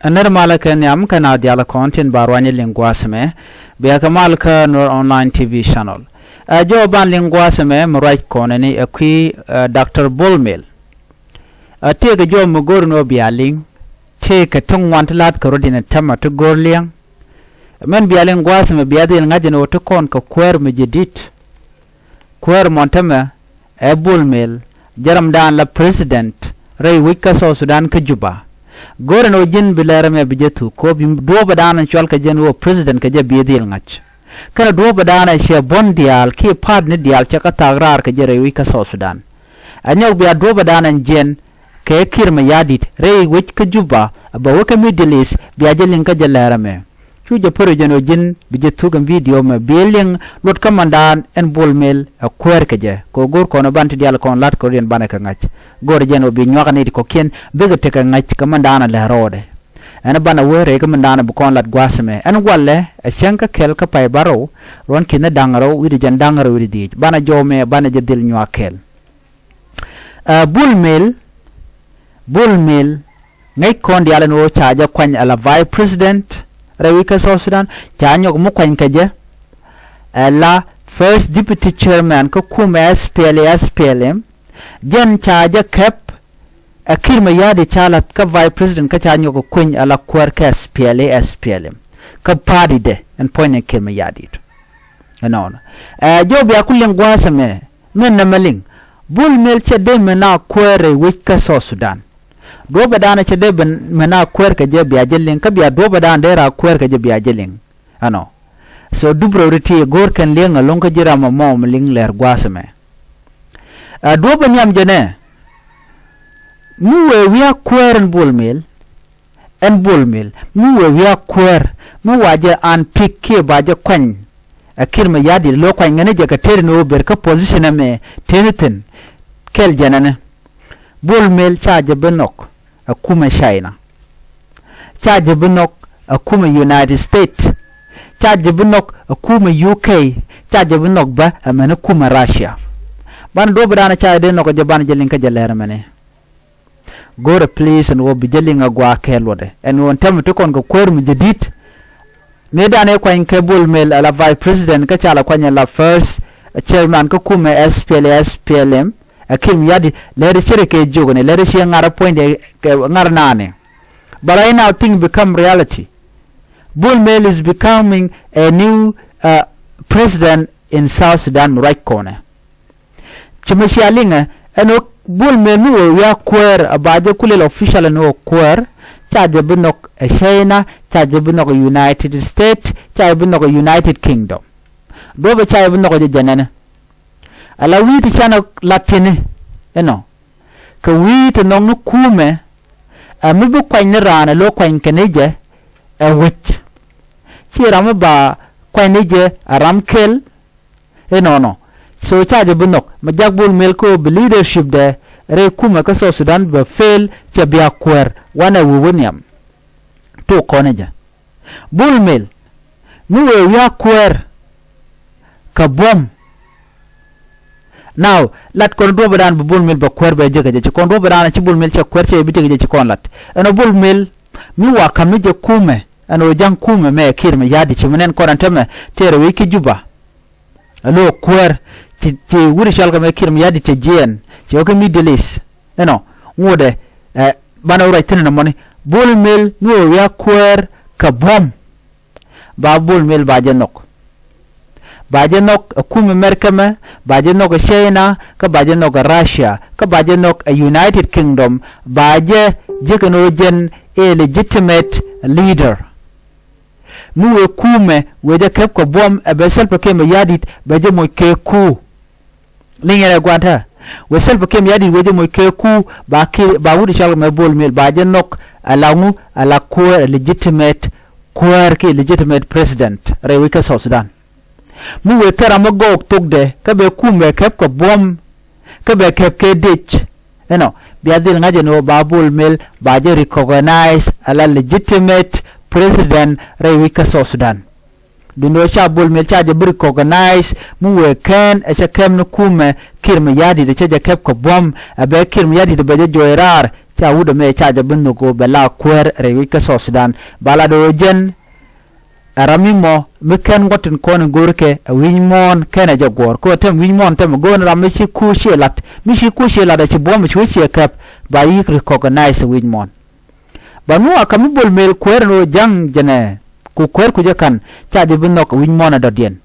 Aner malaka nyam kana diala content barwani linguasme be kamalka Nuer online TV channel. Jo ban linguasme mright konani akwi Dr. Bullmill. Take jo mugor no bialing take a tung wantlat karodina tama to gorliang. Men bialing guasme biadil ngajeno to kon ka kwer mejidit. Kwer montama e Bullmill jaram dan la president ray wika so Sudan ka Juba. Goren o jin bilere me bijetu ko bi do badana chwal ka jen wo president ka je biedil ngach kana do badana she bondial ki pad ne dial chaka tagrar ka jere wi ka so Sudan anyaw bi do badana jen ke kirma yadit re wich ka Juba ba wo ka Middle East bi ajelin ka jelere me chuje poro jen o jin bijetu gam video me bieling lot kamandan en Bullmill a kwer ka je ko gor ko no banti dial kon lat ko ren bana ka ngach gor jen o bi nyoga ni ko ken bega te ka ngach kamandana le rode ana bana wore kamandana bu kon lat gwasme an walle a shanka kel ka pay baro ron kin dangaro wi jen dangaro wi di bana jome bana je dil nyoa kel Bullmill ngai kon dial no chaja kwany ala vice president Rewika South Sudan chanyo mo kwany kaje la first deputy chairman ko kuma SPLM jen chaja kep akirma yadi chalat ka vice president ka chanyo ko kwany ala kwer ka SPLM ka party de en point kirma yadi no jo bi akulen gwasame men na maling Bullmill che de mena kwere wika South Sudan do badana che de mena kwer ka je biya jelling ka biya do badana dera kwer ka je biya jelling ano so dubro riti gor kan lenga lonka jira ma mom ling ler gwasame do banyam jene muwe wiya kwer en Bullmill muwe wiya kwer mu waje an pick ke baje kwan akirma yadi lo kwan ngane je ka tere no ber ka position me tenitin kel janane Bullmill charge benok akuma China charge benok akuma United States charge benok akuma UK charge benok ba amana kuma Russia ban do bana charge de noko je ban jelin ka jelere mane gore please and wo bi jelin agwa kelode en won tam to kon ko kwer mu jedit me dane ko en ke Bullmill ala vice president ka chala kwanya la first chairman ko kuma SPLM akim yadi lere chere ke jogone lere shi ngara point ngar nane but right now thing become reality. Bullmill is becoming a new president in South Sudan right corner chimeshi alinga eno Bullmill no ya kwer abaje kulel official no kwer charge binok China charge binok United States charge binok United Kingdom do be charge binok je janane ala witi chana latine ka witi nong kume amibu kwany rana lo kwany keneje wich chirama ba kwanyje aramkel no so charge bunok majak Bullmill ko leadership de re kuma ka South Sudan ba fail che bia kwer wana wuwunyam to koneje Bullmill nuwe ya kwer ka bom now lat kon do badan bu Bullmill ba kwer ba jega je kon do badan ci Bullmill ci kwer ci bi tege ci kon lat eno Bullmill mi wa kam je kume eno jang kume me kirme yadi ci menen ko rantame tere wiki Juba alo kwer ci wuri shalga me kirme yadi ci jien ci o ko Middle East ngode bana wura tin na moni Bullmill no ya kwer ka bom ba Bullmill ba je nok baje nok kuma Merkama baje nok China ka baje nok Russia ka baje nok United Kingdom baje jekano jen a legitimate leader muwe kume weje kep ko bom be selpa kem yadit baje mo ke ku lingere gwanta we selpa kem yadit weje mo ke ku ba wudi shal me Bullmill baje nok alangu ala ko legitimate president rewika South Sudan mu wetera mo gok tugde ka be kume kep ko bom ka be kep ke ditch biadil ngaje no Bullmill ba je recognize ala legitimate president rewika South Sudan dundo cha Bullmill cha je recognize mu we ken e cha kem no kume kirme yadi de cha je kep ko bom abe kirme yadi de be joirar cha wuda me cha jabin no go bela kwer rewi ka so Sudan bala do jen aramimo miken gotin kon gorke winmon kana jagor ko tem winmon tem gon ramishi ku shelat mishi ku shelat ci bom ci wuce kap ba yi recognize winmon ba mu akami bol mel kwer no jang jene ku kwer ku jakan cha jabin no ko winmon do dien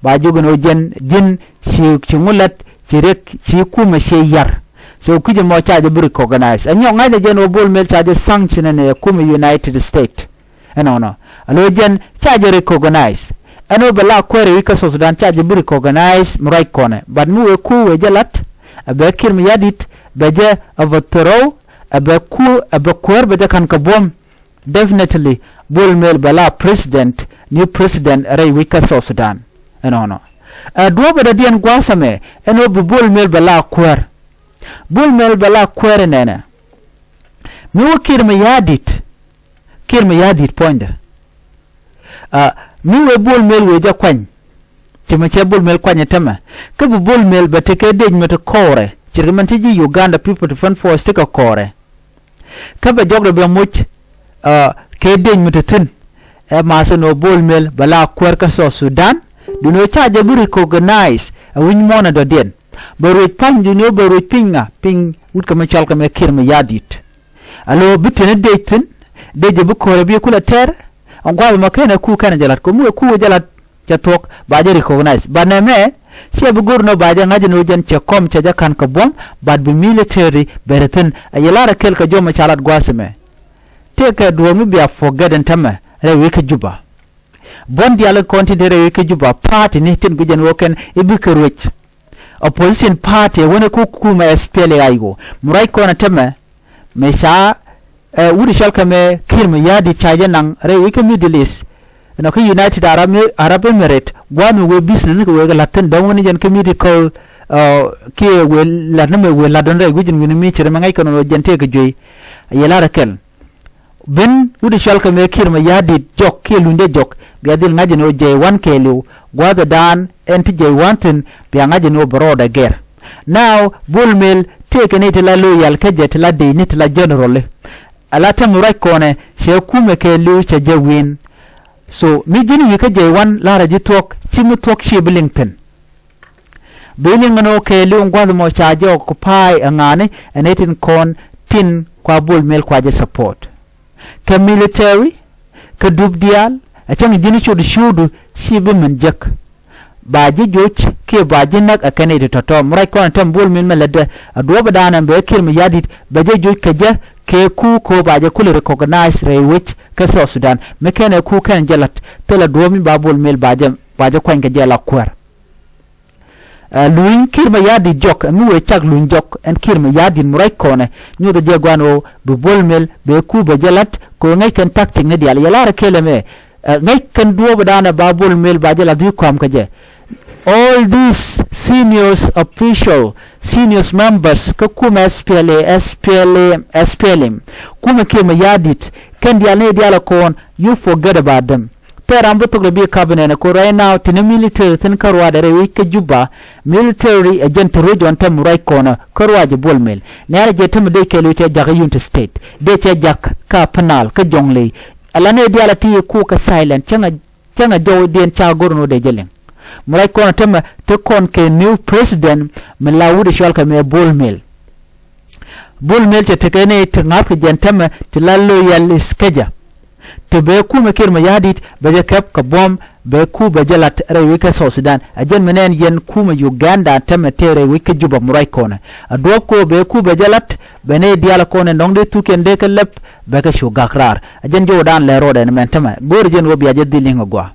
ba jogono jen jin ci ngulat ci rek ci kuma she yar so kuje mo cha jabin recognize anyo ngade jen bol mel cha de sanction ne kuma United States no alo jen charge recognize ano bela kwere wika so Sudan charge bu recognize mrai kone but mu we ku we jalat abe kirm yadit beje avatro abe ku abe kwer beje kan ka bom definitely bol mel bela president new president ray wika so Sudan no do be dien gwasame ano bol mel bela kwer bol mel bela kwer nene mu kirm yadit point mi we bol mel we ja kwany chima che bol mel kwanya tema ke bu bol mel bateke dej meta kore chirman tiji Uganda People Defense Force tika kore ka ba jogre be much ke dej meta tin e ma se no bol mel bala kwer ka so Sudan du no charge bu recognize a win mona do den baro pan du no baro pinga ping wut ka ma chal ka me kirma yadit alo bitene dej tin dej bu kore bi kula ter angwa makena ku kana jalat ko mu ku jalat chatok baje recognize baname she bu gurno baje ngaje no jen che kom che jakan ko bom bad bi military bereten ayala kel ka joma chalat gwasme teke do mu bia forgotten tama rewe ke juba bon dial konti de rewe ke juba party ni tin gujen woken ibikerwech opposition party wona ku ma SPLA aigo murai kona tama me sha wuri shalka me kirma yadi chaje nang rewe ke Middle East no ke United Arab Emirates gwanu we business ko we latin don woni jen community ko ke we ladna me we ladon re gujin woni mi chere mangai kono jente ke joy yela rakel ben wuri shalka me kirma yadi jok ke lunde jok biadil ngaje no J1 ke lu gwada dan ent J1 tin bi ngaje no broda ger now bulmel take ne tela loyal ke jet la de ne tela general alata murai kone she kume ke liu cha jawin so mi jini yika J1 lara ji tok chimu tok shi Billington no ke liu ngwado mo cha je occupy angane enetin kon tin kwa bol mel kwa je support ke military ke dubdial achang jini shudu shi be manjak baji joch ke baji nak akane de toto murai kone tam bol mel melade adwo badana be kirmi yadit baje joch ke je ke ku ko baje kul recognize rewich ke so Sudan mekene ku kan jalat tela domi babul mel baje kwan ke jala kwar luin kirma yadi jok mi we chak luin jok en kirma yadi murai kone nyu de je gwano bu bol mel be ku ba jalat ko ngai kan tactic ne dial yala keleme ngai kan duo badana babul mel baje la du kwam ke je all these seniors members kuma SPLM kuma kema yadit kan diala kon you forget about them perambo to be cabinet ko right now tin military tin karwa da rewi ke juba military agent rojo on tam right kona karwa je bolmel ne je tam de ke lute jaga unit state de che jak ka penal ka jongle alane diala ti ku ka silent changa jow den cha gorno de jelen murai kona tema te kon ke new president melawudi shalka me bolmel che tekene te ngaf jentama te lallo yal skeja te be ku me kirma yadit be kep ka bom be ku be jalat rewi ke so Sudan ajen menen yen ku me Uganda tema tere wi ke juba murai kona ado ko be ku be jalat be ne diala kona ndongde tuken de ke lep be ke shugakrar ajen jodan le roden men tema gor jen wo biaje dilinga gwa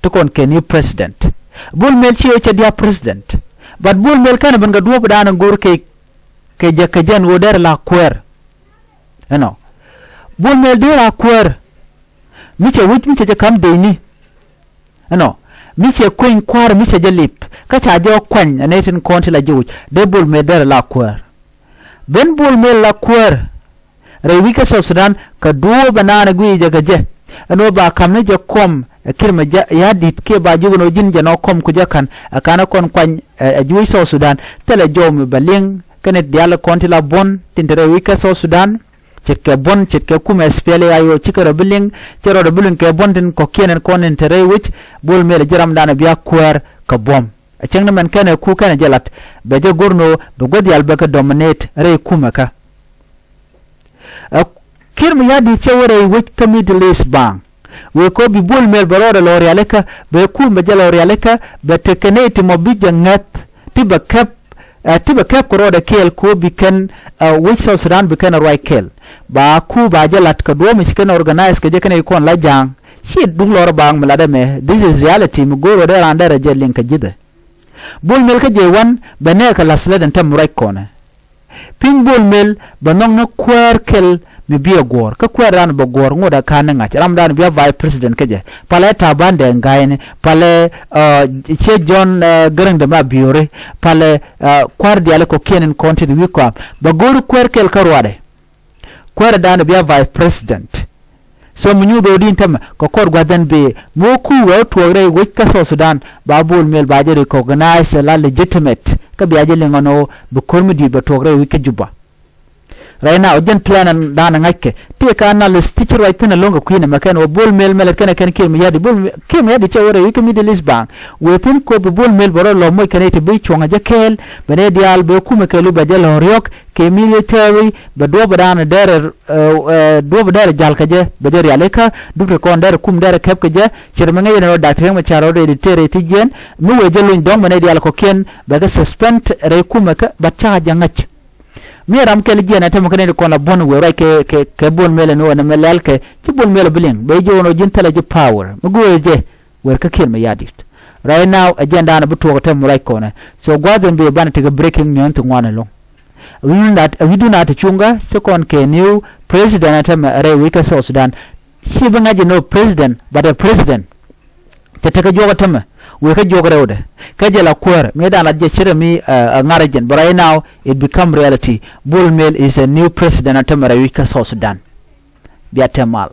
to kon ke new president bul mel ci ci dia president but bul mel kana ban ga duo dana gor ke jen wo der la kwer no bul mel der la kwer mi ce wut mi ce kam de ni no mi ce kuin kwar mi ce jalip ka cha jo kwan anetin konti la juj de bul mel der la kwer ben bul mel la kwer rewi ka so Sudan ka duo banana gui je ano ba kam ne je kom kirma yadit ke ba jugono jinje no kom ku jakan akana kon kwan ajuy so Sudan tele jom baling kene dial konti la bon tintere wika so Sudan chitke bon chitke kuma SPLA ayo chikero billing chero billing ke bon tin ko kienen konen tere wich bol mele jiram dana biya kwer ka bom chengna man kene ku kene jalat beje gorno be godi albe ka dominate re kuma ka kirmi yadi chewere wich ka middle east bang we ko bi bol mel barore lori aleka be kuma jala lori aleka be tekeneti mobija ngat tiba kep ko roda kel ko bi kan which South Sudan bi kan roi kel ba ku ba jalat ka do mi kan organize ka je kan ikon la jang shi dug lor bang melada me this is reality mu go roda under je link jide bol mel ka je wan bane ka lasle dan tam roi kona ping bol mel banong na kwer kel mi biya gor ka kweran ba gor ngoda kana ngach ramdan biya vice president kaje pale tabande ngaine pale che John garang de ma biore pale kwar diale ko kenen kontin wiko ba gor kwer kel karwade kwar dan biya vice president so munyu do din tam ko kor gwadan be mo ku wa to re wika so Sudan ba bol mel ba je recognize la legitimate ka biya je lengono bu kormidi ba to re wika juba right now jen plan and dana ngake te ka analyst teacher right pina longa queen makan o bol mel mel kana kan kim yadi bol kim yadi chawre wiki middle east bank within ko bol mel boro lo moy kanete be chonga jakel bene dial be kuma kelu ba jalo riok ke military be do badana der do badar jal kaje be der yaleka dukre kon der kum der kep kaje chirmenga yeno datre ma charo de tere tijen mu we jelo ndong bene dial ko ken be ga suspend re kuma ka ba cha jangach mi ram kel jena tam ko ne ko na bon we ray ke bon mele no na melal ke ci bon mele bilin be jono jintala ji power mu goje wer ka kel me yadit right now agenda na buto ko tam ray ko na so gwaden be ban tiga breaking news to ngwana lo we do not chunga second ke new president tam ray we ka South Sudan si banga je no president but a president te taka joga tam we ka joga rewde ka jela kwar me dana je chire mi ngarajen but right now it become reality bull mel is a new president atamara we ka South Sudan biatemal